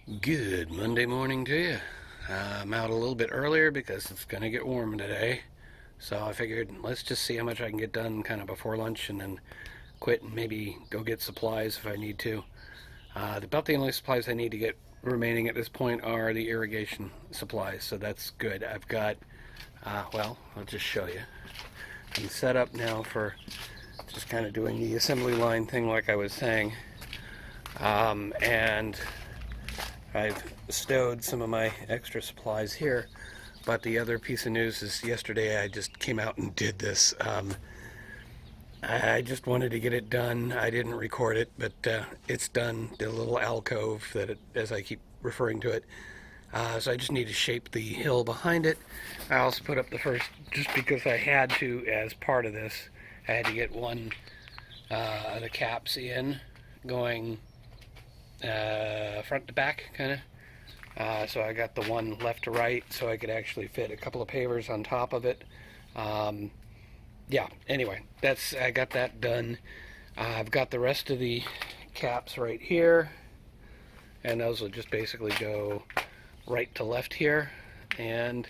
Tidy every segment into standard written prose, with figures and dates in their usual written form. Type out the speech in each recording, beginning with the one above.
Good Monday morning to you. I'm out a little bit earlier because it's going to get warm today. So I figured let's just see how much I can get done kind of before lunch and then quit and maybe go get supplies if I need to. About the only supplies I need to get remaining at this point are the irrigation supplies, so that's good. I've got, I'll just show you. I'm set up now for just kind of doing the assembly line thing like I was saying. And I've stowed some of my extra supplies here, but the other piece of news is yesterday I just came out and did this. I just wanted to get it done. I didn't record it, but it's done. The little alcove as I keep referring to it. So I just need to shape the hill behind it. I also put up the first, just because I had to as part of this, I had to get one of the caps in, going front to back, kind of. So I got the one left to right, so I could actually fit a couple of pavers on top of it. Yeah, anyway, I got that done. I've got the rest of the caps right here, and those will just basically go right to left here, and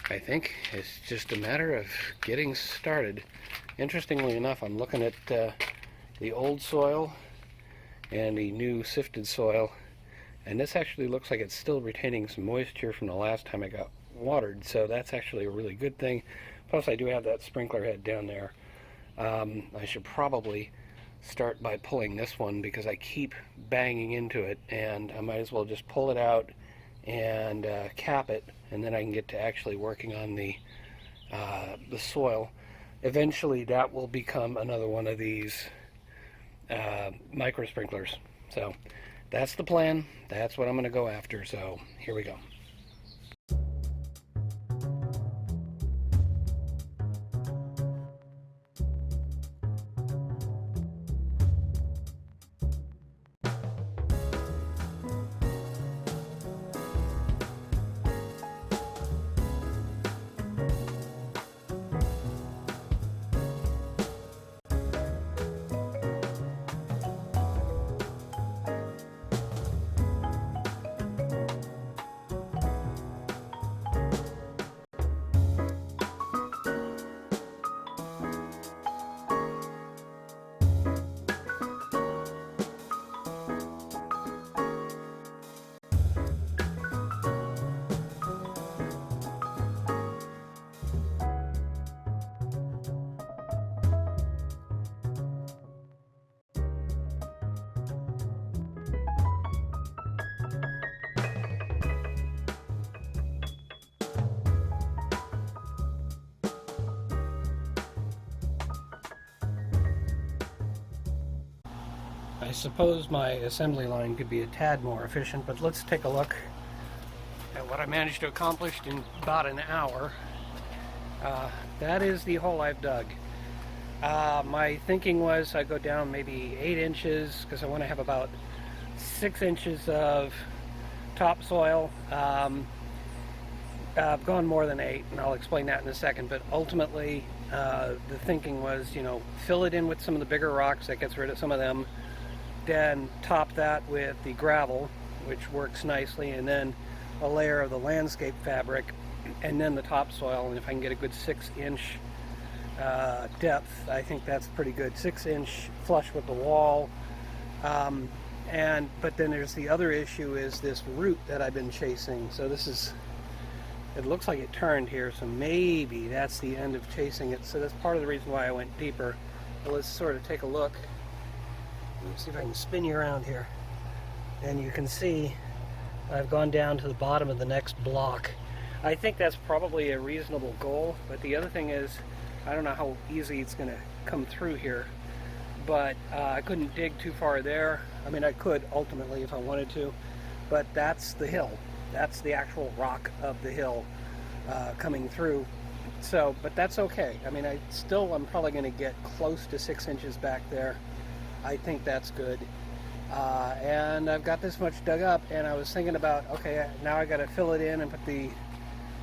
I think it's just a matter of getting started. Interestingly enough, I'm looking at the old soil and the new sifted soil, and this actually looks like it's still retaining some moisture from the last time I got watered, so that's actually a really good thing. Plus I do have that sprinkler head down there. I should probably start by pulling this one because I keep banging into it, and I might as well just pull it out and cap it, and then I can get to actually working on the soil. Eventually that will become another one of these micro sprinklers. So that's the plan. That's what I'm going to go after. So here we go. I suppose my assembly line could be a tad more efficient, but let's take a look at what I managed to accomplish in about an hour. That is the hole I've dug. My thinking was I'd go down maybe 8 inches because I want to have about 6 inches of topsoil. I've gone more than 8, and I'll explain that in a second, but ultimately the thinking was, fill it in with some of the bigger rocks. That gets rid of some of them. Then top that with the gravel, which works nicely, and then a layer of the landscape fabric, and then the topsoil. And if I can get a good 6-inch depth, I think that's pretty good. 6-inch flush with the wall. But then there's the other issue, is this root that I've been chasing. So it looks like it turned here, so maybe that's the end of chasing it. So that's part of the reason why I went deeper. But let's sort of take a look. Let me see if I can spin you around here. And you can see I've gone down to the bottom of the next block. I think that's probably a reasonable goal, but the other thing is, I don't know how easy it's going to come through here, but I couldn't dig too far there. I mean, I could ultimately if I wanted to, but that's the hill. That's the actual rock of the hill coming through. So, but that's okay. I mean, I'm probably going to get close to 6 inches back there. I think that's good. And I've got this much dug up, and I was thinking about, okay, now I got to fill it in and put the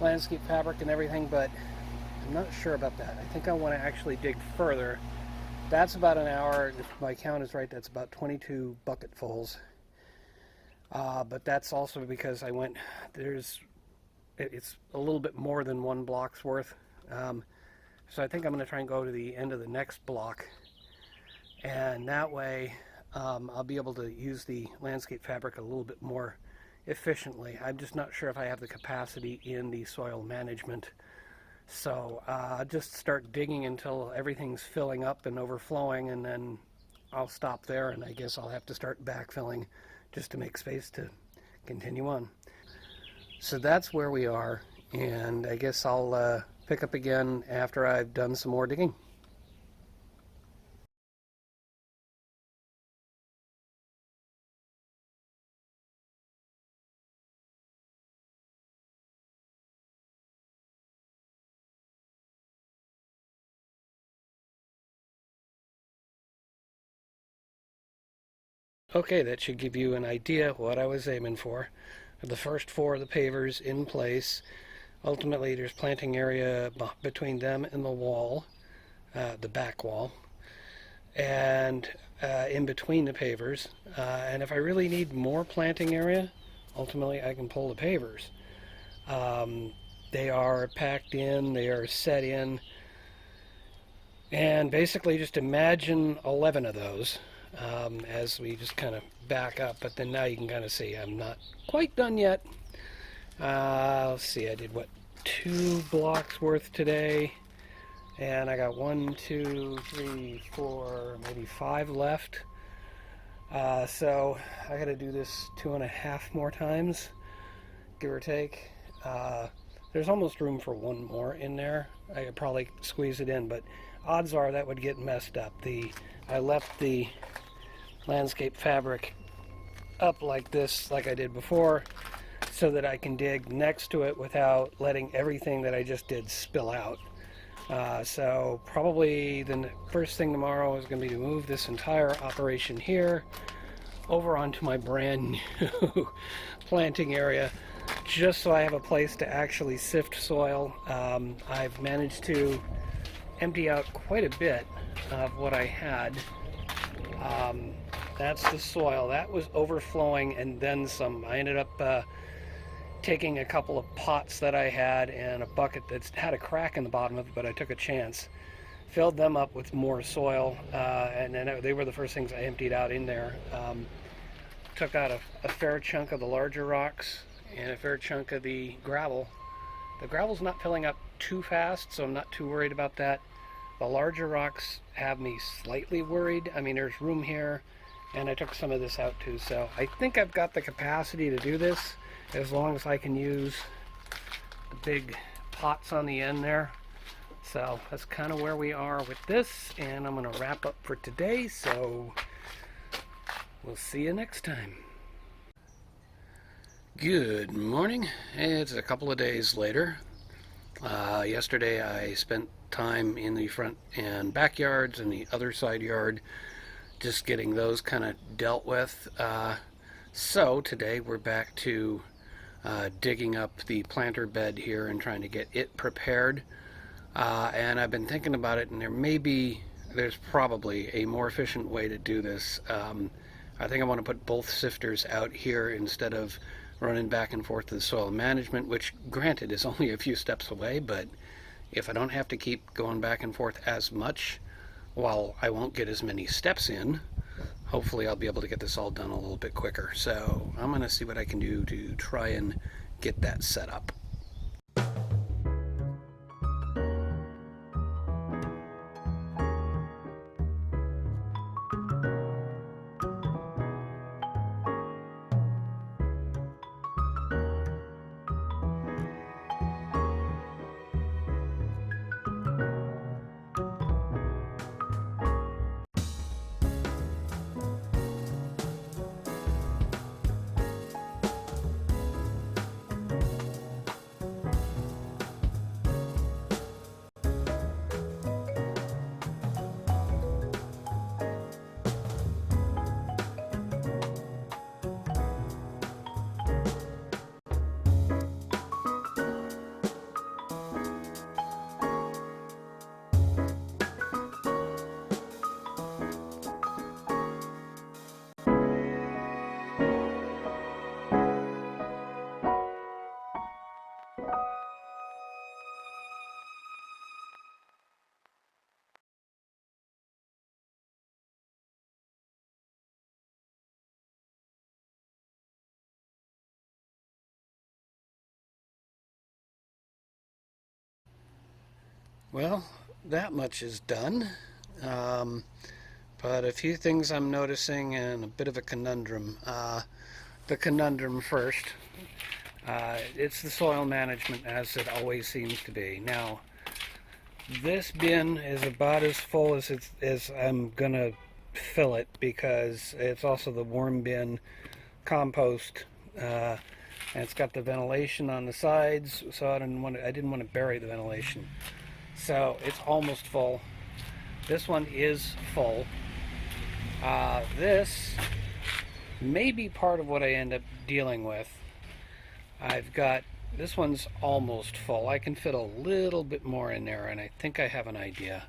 landscape fabric and everything, but I'm not sure about that. I think I want to actually dig further. That's about an hour. If my count is right, that's about 22 bucketfuls. But that's also because it's a little bit more than one block's worth. So I think I'm going to try and go to the end of the next block, and that way I'll be able to use the landscape fabric a little bit more efficiently. I'm just not sure if I have the capacity in the soil management. So I'll just start digging until everything's filling up and overflowing, and then I'll stop there, and I guess I'll have to start backfilling just to make space to continue on. So that's where we are, and I guess I'll pick up again after I've done some more digging. Okay, that should give you an idea what I was aiming for. The first four of the pavers in place. Ultimately, there's planting area between them and the wall, the back wall, and in between the pavers. And if I really need more planting area, ultimately I can pull the pavers. They are packed in, they are set in, and basically just imagine 11 of those as we just kind of back up. But then now you can kind of see I'm not quite done yet. Let's see, I did what, 2 blocks worth today, and I got 1, 2, 3, 4, maybe 5 left. So I got to do this 2.5 more times, give or take. There's almost room for 1 more in there. I could probably squeeze it in, but odds are that would get messed up. I left the landscape fabric up like this, like I did before, so that I can dig next to it without letting everything that I just did spill out. So probably the first thing tomorrow is going to be to move this entire operation here over onto my brand new planting area, just so I have a place to actually sift soil. I've managed to empty out quite a bit of what I had. That's the soil. That was overflowing and then some. I ended up taking a couple of pots that I had and a bucket that's had a crack in the bottom of it, but I took a chance. Filled them up with more soil, and then they were the first things I emptied out in there. Took out a fair chunk of the larger rocks and a fair chunk of the gravel. The gravel's not filling up too fast, so I'm not too worried about that. The larger rocks have me slightly worried. I mean, there's room here, and I took some of this out too, so I think I've got the capacity to do this as long as I can use the big pots on the end there. So that's kind of where we are with this, and I'm going to wrap up for today, so we'll see you next time. Good morning. It's a couple of days later. Yesterday I spent time in the front and backyards and the other side yard just getting those kind of dealt with. So today we're back to digging up the planter bed here and trying to get it prepared. And I've been thinking about it, and there's probably a more efficient way to do this. I think I want to put both sifters out here instead of running back and forth to the soil management, which granted is only a few steps away, but if I don't have to keep going back and forth as much, while I won't get as many steps in, hopefully I'll be able to get this all done a little bit quicker. So I'm going to see what I can do to try and get that set up. Well, that much is done. Um, but a few things I'm noticing and a bit of a conundrum. The conundrum first. It's the soil management, as it always seems to be. Now, this bin is about as full as I'm gonna fill it, because it's also the worm bin, compost, and it's got the ventilation on the sides. So I didn't want to bury the ventilation. So it's almost full. This one is full. This may be part of what I end up dealing with. This one's almost full. I can fit a little bit more in there, and I think I have an idea.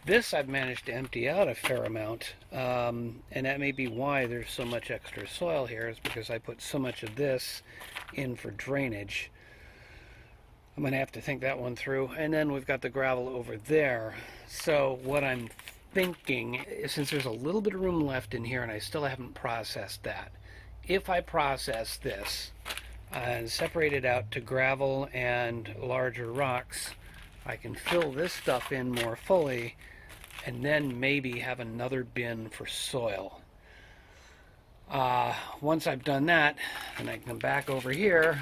This I've managed to empty out a fair amount, and that may be why there's so much extra soil here, is because I put so much of this in for drainage. I'm going to have to think that one through. And then we've got the gravel over there. So what I'm thinking, since there's a little bit of room left in here and I still haven't processed that, if I process this and separate it out to gravel and larger rocks, I can fill this stuff in more fully and then maybe have another bin for soil. Once I've done that, then I can come back over here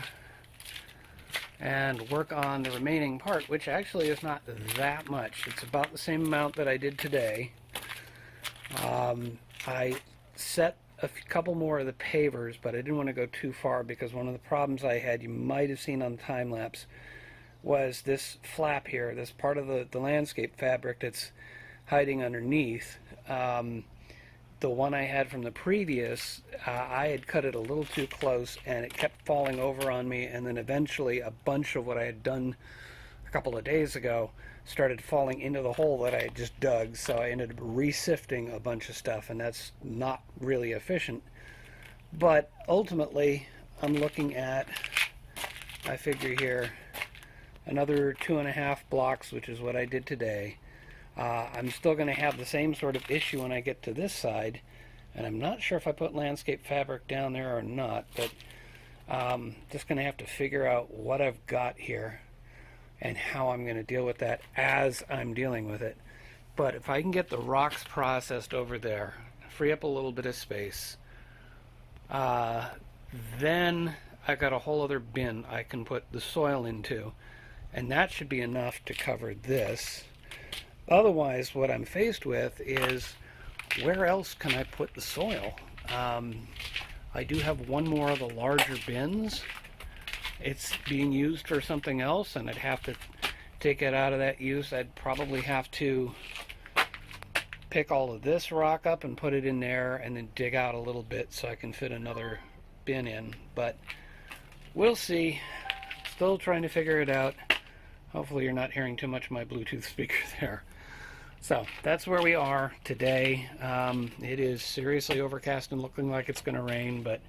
and work on the remaining part, which actually is not that much. It's about the same amount that I did today. I set a couple more of the pavers, but I didn't want to go too far, because one of the problems I had, you might have seen on the time lapse, was this flap here, this part of the landscape fabric that's hiding underneath. The one I had from the previous, I had cut it a little too close and it kept falling over on me, and then eventually a bunch of what I had done a couple of days ago started falling into the hole that I had just dug, so I ended up re-sifting a bunch of stuff, and that's not really efficient. But ultimately, I'm looking at, I figure here, another 2.5 blocks, which is what I did today. I'm still going to have the same sort of issue when I get to this side, and I'm not sure if I put landscape fabric down there or not, but just going to have to figure out what I've got here and how I'm going to deal with that as I'm dealing with it. But if I can get the rocks processed over there, free up a little bit of space, then I've got a whole other bin I can put the soil into, and that should be enough to cover this. Otherwise, what I'm faced with is, where else can I put the soil? I do have one more of the larger bins. It's being used for something else, and I'd have to take it out of that use. I'd probably have to pick all of this rock up and put it in there, and then dig out a little bit so I can fit another bin in. But we'll see. Still trying to figure it out. Hopefully you're not hearing too much of my Bluetooth speaker there. So that's where we are today. It is seriously overcast and looking like it's going to rain, but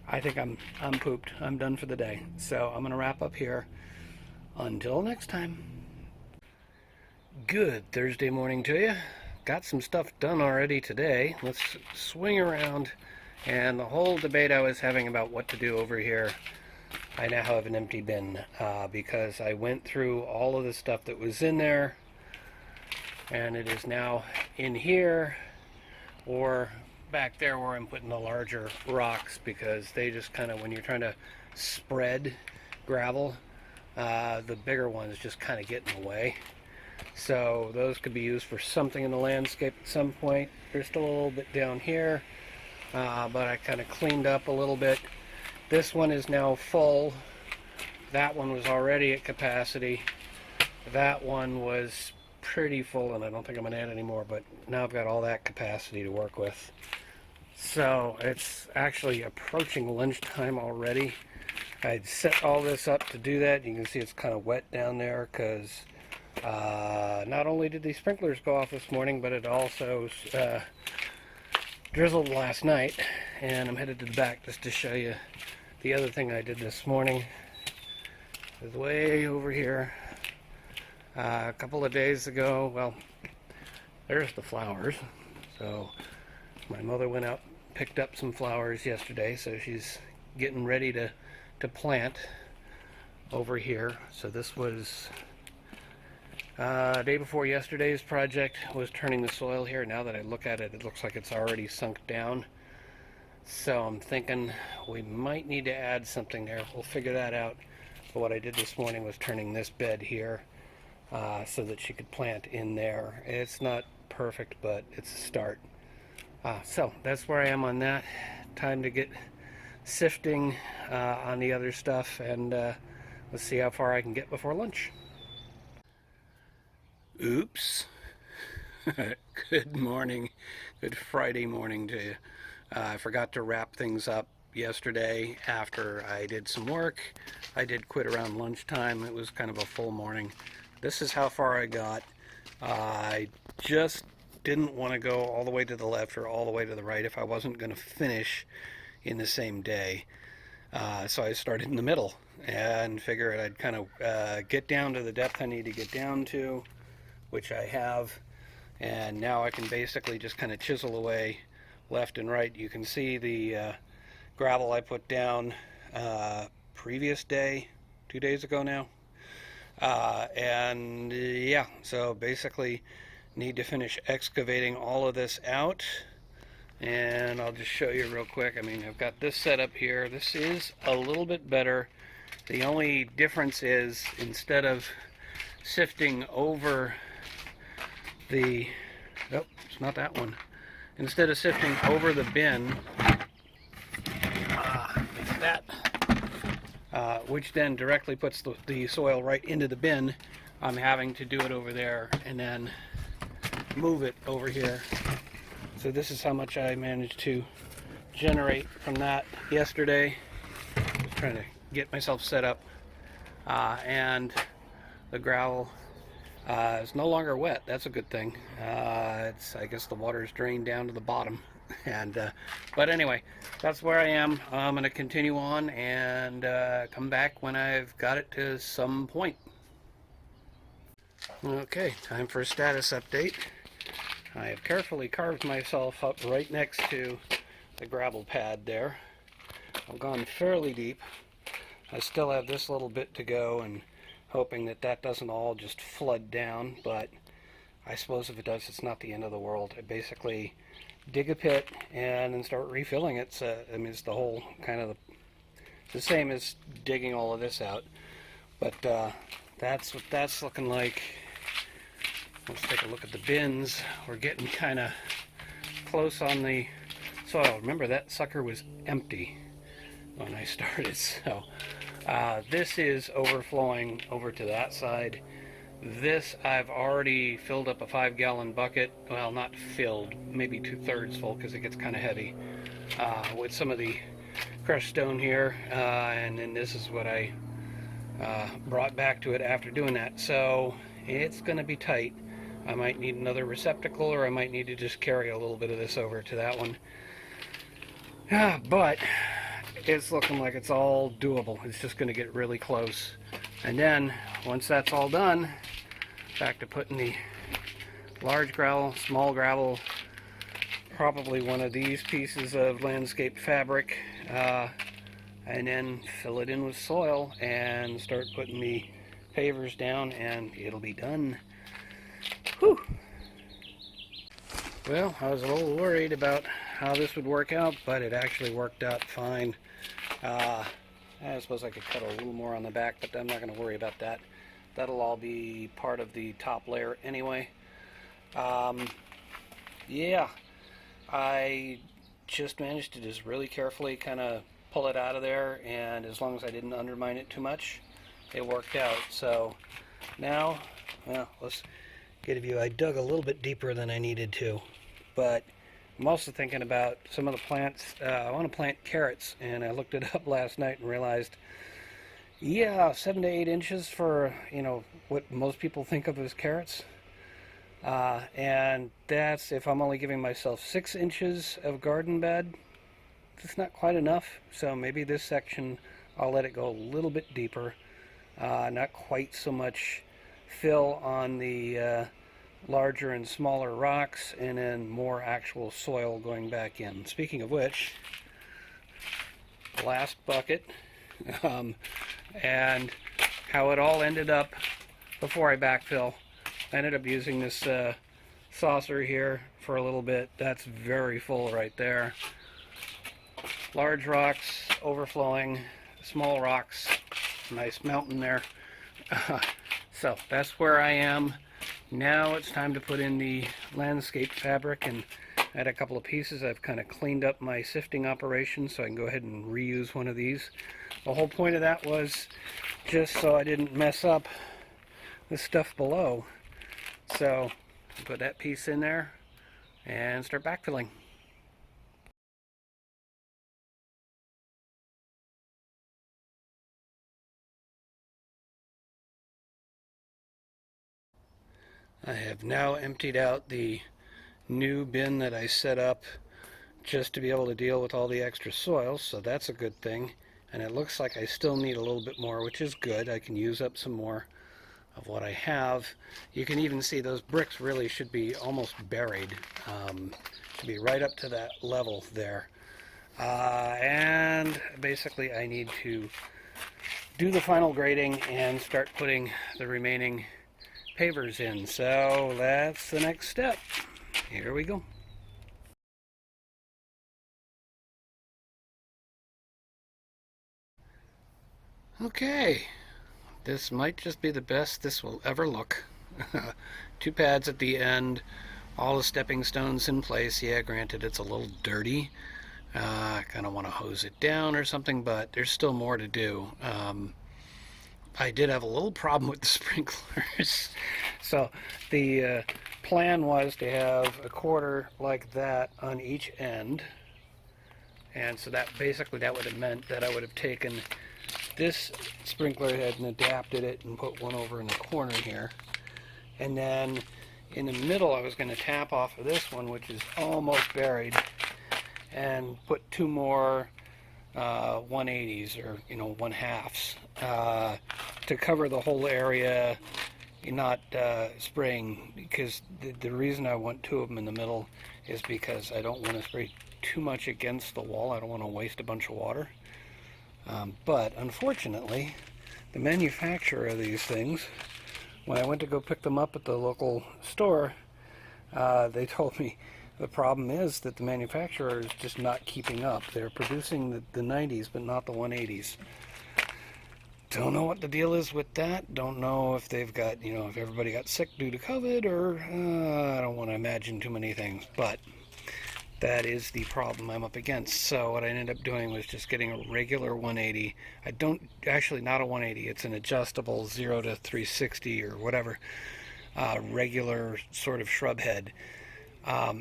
I think I'm pooped. I'm done for the day. So I'm going to wrap up here. Until next time. Good Thursday morning to you. Got some stuff done already today. Let's swing around, and the whole debate I was having about what to do over here, I now have an empty bin, because I went through all of the stuff that was in there, and it is now in here or back there where I'm putting the larger rocks, because they just kind of, when you're trying to spread gravel, the bigger ones just kind of get in the way. So those could be used for something in the landscape at some point. There's still a little bit down here, but I kind of cleaned up a little bit. This one is now full. That one was already at capacity. That one was pretty full, and I don't think I'm going to add any more, but now I've got all that capacity to work with. So it's actually approaching lunchtime already. I'd set all this up to do that. You can see it's kind of wet down there, because not only did the sprinklers go off this morning, but it also drizzled last night. And I'm headed to the back just to show you the other thing I did this morning. Is way over here. A couple of days ago, well, there's the flowers. So my mother went out, picked up some flowers yesterday, so she's getting ready to plant over here. So this was Day before yesterday's project was turning the soil here. Now that I look at it, it looks like it's already sunk down. So I'm thinking we might need to add something there. We'll figure that out. But what I did this morning was turning this bed here so that she could plant in there. It's not perfect, but it's a start. So that's where I am on that. Time to get sifting on the other stuff, and let's see how far I can get before lunch. Oops. Good morning. Good Friday morning to you. I forgot to wrap things up yesterday after I did some work. I did quit around lunchtime. It was kind of a full morning. This is how far I got. I just didn't want to go all the way to the left or all the way to the right if I wasn't going to finish in the same day. So I started in the middle and figured I'd kind of get down to the depth I need to get down to, which I have. And now I can basically just kind of chisel away left and right. You can see the gravel I put down previous day, 2 days ago now. And yeah, so basically need to finish excavating all of this out. And I'll just show you real quick. I mean, I've got this set up here. This is a little bit better. The only difference is instead of sifting over the, oh, it's not that one. Instead of sifting over the bin, like that, which then directly puts the soil right into the bin, I'm having to do it over there and then move it over here. So this is how much I managed to generate from that yesterday. Just trying to get myself set up. And the gravel is no longer wet. That's a good thing. I guess the water's drained down to the bottom. And but anyway, that's where I am. I'm going to continue on and come back when I've got it to some point. Okay, time for a status update. I have carefully carved myself up right next to the gravel pad there. I've gone fairly deep. I still have this little bit to go, and hoping that that doesn't all just flood down, but I suppose if it does, it's not the end of the world. I basically dig a pit and then start refilling it. So, I mean, it's the whole kind of the same as digging all of this out. But that's what that's looking like. Let's take a look at the bins. We're getting kind of close on the soil. Remember, that sucker was empty when I started. So this is overflowing over to that side. This I've already filled up a 5-gallon bucket. Well, not filled, maybe 2/3 full because it gets kind of heavy with some of the crushed stone here. And then this is what I brought back to it after doing that. So it's going to be tight. I might need another receptacle, or I might need to just carry a little bit of this over to that one. But it's looking like it's all doable. It's just going to get really close. And then, once that's all done, back to putting the large gravel, small gravel, probably one of these pieces of landscape fabric, and then fill it in with soil and start putting the pavers down, and it'll be done. Whew. Well, I was a little worried about how this would work out, but it actually worked out fine. I suppose I could cut a little more on the back, but I'm not going to worry about that. That'll all be part of the top layer anyway. Yeah, I just managed to just really carefully kind of pull it out of there, and as long as I didn't undermine it too much, it worked out. So now, well, let's get a view. I dug a little bit deeper than I needed to, but I'm also thinking about some of the plants. I want to plant carrots, and I looked it up last night and realized, yeah, 7 to 8 inches for, you know, what most people think of as carrots. And that's if I'm only giving myself 6 inches of garden bed. That's not quite enough, so maybe this section I'll let it go a little bit deeper. Not quite so much fill on the larger and smaller rocks, and then more actual soil going back in. Speaking of which, last bucket, and how it all ended up before I backfill. I ended up using this saucer here for a little bit. That's very full right there. Large rocks overflowing, small rocks, nice mountain there. So that's where I am. Now it's time to put in the landscape fabric, and I had a couple of pieces. I've kind of cleaned up my sifting operation so I can go ahead and reuse one of these. The whole point of that was just so I didn't mess up the stuff below. So put that piece in there and start backfilling. I have now emptied out the new bin that I set up just to be able to deal with all the extra soil, so that's a good thing. And it looks like I still need a little bit more, which is good. I can use up some more of what I have. You can even see those bricks really should be almost buried. Should be right up to that level there. And basically I need to do the final grading and start putting the remaining pavers in. So that's the next step. Here we go. Okay, this might just be the best this will ever look. 2 pads at the end, all the stepping stones in place. Yeah, granted it's a little dirty. I kind of want to hose it down or something, but there's still more to do. I did have a little problem with the sprinklers. So the plan was to have a quarter like that on each end. And so that basically that would have meant that I would have taken this sprinkler head and adapted it and put one over in the corner here. And then in the middle I was going to tap off of this one, which is almost buried, and put 2 more 180s, or 1/2s, to cover the whole area, not spraying, because the reason I want 2 of them in the middle is because I don't want to spray too much against the wall. I don't want to waste a bunch of water. But unfortunately, the manufacturer of these things, when I went to go pick them up at the local store, they told me the problem is that the manufacturer is just not keeping up. They're producing the 90s, but not the 180s. Don't know what the deal is with that. Don't know if they've got, if everybody got sick due to COVID, or I don't want to imagine too many things, but that is the problem I'm up against. So what I ended up doing was just getting a regular 180. Not a 180, it's an adjustable 0 to 360 or whatever, regular sort of shrub head,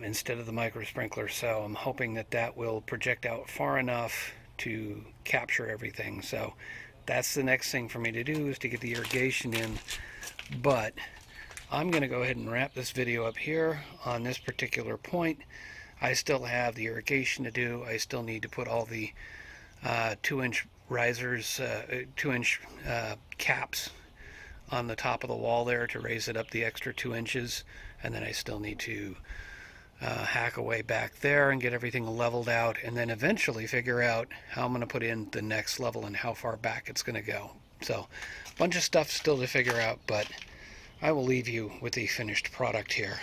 instead of the micro sprinkler. So I'm hoping that that will project out far enough to capture everything. So that's the next thing for me to do, is to get the irrigation in. But I'm going to go ahead and wrap this video up here on this particular point. I still have the irrigation to do. I still need to put all the 2-inch risers, 2-inch caps on the top of the wall there to raise it up the extra 2 inches. And then I still need to hack away back there and get everything leveled out, and then eventually figure out how I'm going to put in the next level and how far back it's going to go. So a bunch of stuff still to figure out, but I will leave you with the finished product here.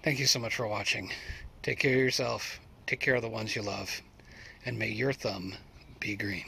Thank you so much for watching. Take care of yourself, take care of the ones you love, and may your thumb be green.